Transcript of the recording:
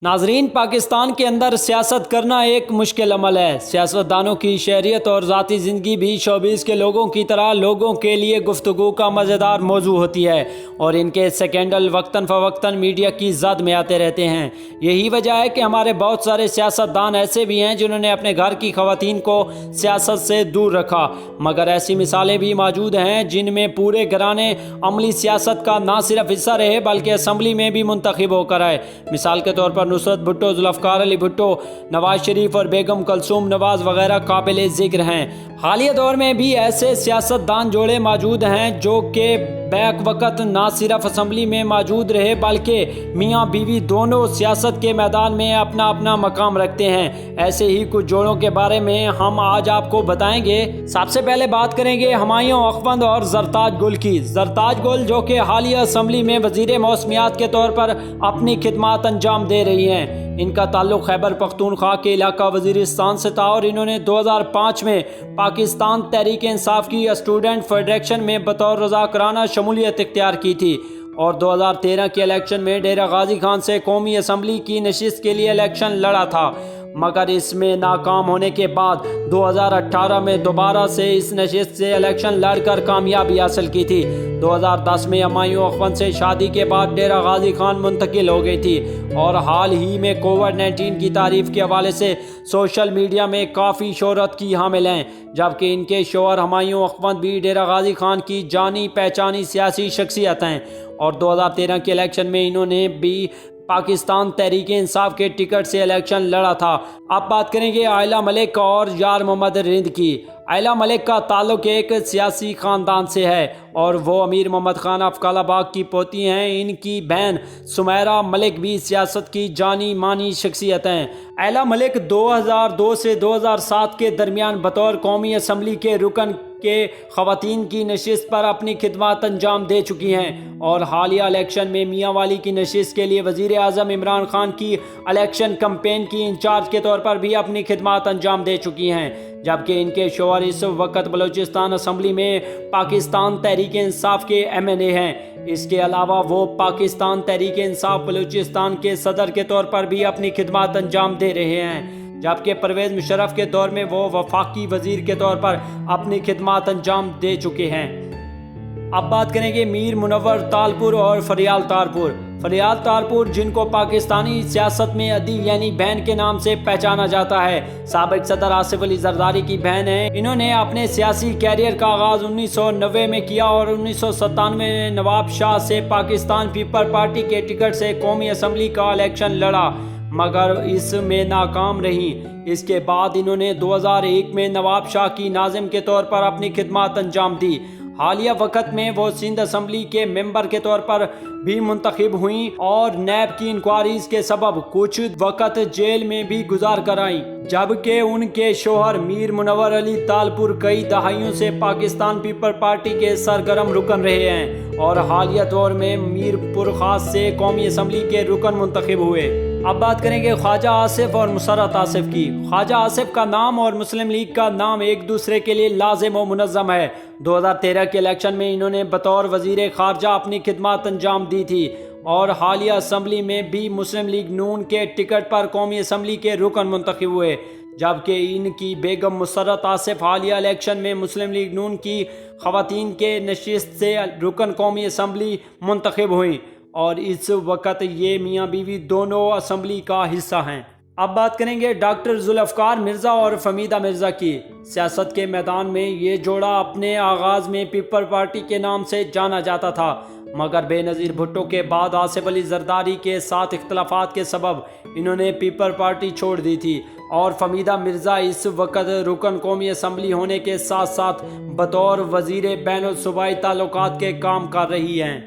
ناظرین، پاکستان کے اندر سیاست کرنا ایک مشکل عمل ہے۔ سیاستدانوں کی شہریت اور ذاتی زندگی بھی شوبیز کے لوگوں کی طرح لوگوں کے لیے گفتگو کا مزیدار موضوع ہوتی ہے، اور ان کے سکینڈل وقتاً فوقتاً میڈیا کی زد میں آتے رہتے ہیں۔ یہی وجہ ہے کہ ہمارے بہت سارے سیاستدان ایسے بھی ہیں جنہوں نے اپنے گھر کی خواتین کو سیاست سے دور رکھا، مگر ایسی مثالیں بھی موجود ہیں جن میں پورے گھرانے عملی سیاست کا نہ صرف حصہ رہے بلکہ اسمبلی میں بھی منتخب ہو کر آئے۔ مثال کے طور پر نصرت بھٹو، ذوالفقار علی بھٹو، نواز شریف اور بیگم کلثوم نواز وغیرہ قابل ذکر ہیں۔ حالیہ دور میں بھی ایسے سیاستدان جوڑے موجود ہیں جو کہ بیک وقت نہ صرف اسمبلی میں موجود رہے بلکہ میاں بیوی دونوں سیاست کے میدان میں اپنا اپنا مقام رکھتے ہیں۔ ایسے ہی کچھ جوڑوں کے بارے میں ہم آج آپ کو بتائیں گے۔ سب سے پہلے بات کریں گے ہمایوں اخوند اور زرتاج گل کی۔ زرتاج گل جو کہ حالیہ اسمبلی میں وزیر موسمیات کے طور پر اپنی خدمات انجام دے رہی ہیں۔ ان کا تعلق خیبر پختونخوا کے علاقہ وزیرستان سے تھا، اور انہوں نے 2005 میں پاکستان تحریک انصاف کی اسٹوڈنٹ فیڈریشن میں بطور رضاکارانہ شمولیت اختیار کی تھی، اور 2013 کے الیکشن میں ڈیرہ غازی خان سے قومی اسمبلی کی نشست کے لیے الیکشن لڑا تھا، مگر اس میں ناکام ہونے کے بعد 2018 میں دوبارہ سے اس نشست سے الیکشن لڑ کر کامیابی حاصل کی تھی۔ 2010 میں ہمایوں اخوند سے شادی کے بعد ڈیرہ غازی خان منتقل ہو گئی تھی، اور حال ہی میں کووڈ-19 کی تعریف کے حوالے سے سوشل میڈیا میں کافی شہرت کی حامل ہیں، جبکہ ان کے شوہر ہمایوں اخوند بھی ڈیرہ غازی خان کی جانی پہچانی سیاسی شخصیت ہیں، اور 2013 کے الیکشن میں انہوں نے بھی پاکستان تحریک انصاف کے ٹکٹ سے الیکشن لڑا تھا۔ اب بات کریں گے عائلہ ملک اور یار محمد رند کی۔ عائلہ ملک کا تعلق ایک سیاسی خاندان سے ہے، اور وہ امیر محمد خان افضل آباد کی پوتی ہیں۔ ان کی بہن سمیرہ ملک بھی سیاست کی جانی مانی شخصیت ہیں۔ عائلہ ملک 2002 سے 2007 کے درمیان بطور قومی اسمبلی کے رکن کے خواتین کی نشست پر اپنی خدمات انجام دے چکی ہیں، اور حالیہ الیکشن میں میاں والی کی نشست کے لیے وزیر اعظم عمران خان کی الیکشن کمپین کی انچارج کے طور پر بھی اپنی خدمات انجام دے چکی ہیں، جبکہ ان کے شوہر اس وقت بلوچستان اسمبلی میں پاکستان تحریک انصاف کے MNA ہیں۔ اس کے علاوہ وہ پاکستان تحریک انصاف بلوچستان کے صدر کے طور پر بھی اپنی خدمات انجام دے رہے ہیں، جبکہ پرویز مشرف کے دور میں وہ وفاقی وزیر کے طور پر اپنی خدمات انجام دے چکے ہیں۔ اب بات کریں گے میر منور تالپور اور فریال تارپور۔ فریال تارپور، جن کو پاکستانی سیاست میں عدی یعنی بہن کے نام سے پہچانا جاتا ہے، سابق صدر آصف علی زرداری کی بہن ہیں۔ انہوں نے اپنے سیاسی کیریئر کا آغاز 1990 میں کیا، اور 1997 میں نواب شاہ سے پاکستان پیپل پارٹی کے ٹکٹ سے قومی اسمبلی کا الیکشن لڑا، مگر اس میں ناکام رہیں۔ اس کے بعد انہوں نے 2001 میں نواب شاہ کی ناظم کے طور پر اپنی خدمات انجام دی۔ حالیہ وقت میں وہ سندھ اسمبلی کے ممبر کے طور پر بھی منتخب ہوئیں، اور نیب کی انکوائریز کے سبب کچھ وقت جیل میں بھی گزار کر آئیں، جبکہ ان کے شوہر میر منور علی تالپور کئی دہائیوں سے پاکستان پیپل پارٹی کے سرگرم رکن رہے ہیں، اور حالیہ دور میں میر پور خاص سے قومی اسمبلی کے رکن منتخب ہوئے۔ اب بات کریں گے خواجہ آصف اور مسرت آصف کی۔ خواجہ آصف کا نام اور مسلم لیگ کا نام ایک دوسرے کے لیے لازم و منظم ہے۔ 2013 کے الیکشن میں انہوں نے بطور وزیر خارجہ اپنی خدمات انجام دی تھی، اور حالیہ اسمبلی میں بھی مسلم لیگ نون کے ٹکٹ پر قومی اسمبلی کے رکن منتخب ہوئے، جبکہ ان کی بیگم مسرت آصف حالیہ الیکشن میں مسلم لیگ نون کی خواتین کے نشست سے رکن قومی اسمبلی منتخب ہوئیں، اور اس وقت یہ میاں بیوی دونوں اسمبلی کا حصہ ہیں۔ اب بات کریں گے ڈاکٹر ذوالفقار مرزا اور فمیدہ مرزا کی۔ سیاست کے میدان میں یہ جوڑا اپنے آغاز میں پیپل پارٹی کے نام سے جانا جاتا تھا، مگر بے نظیر بھٹو کے بعد آصف علی زرداری کے ساتھ اختلافات کے سبب انہوں نے پیپل پارٹی چھوڑ دی تھی، اور فمیدہ مرزا اس وقت رکن قومی اسمبلی ہونے کے ساتھ ساتھ بطور وزیر بین الصوبائی تعلقات کے کام کر رہی ہیں۔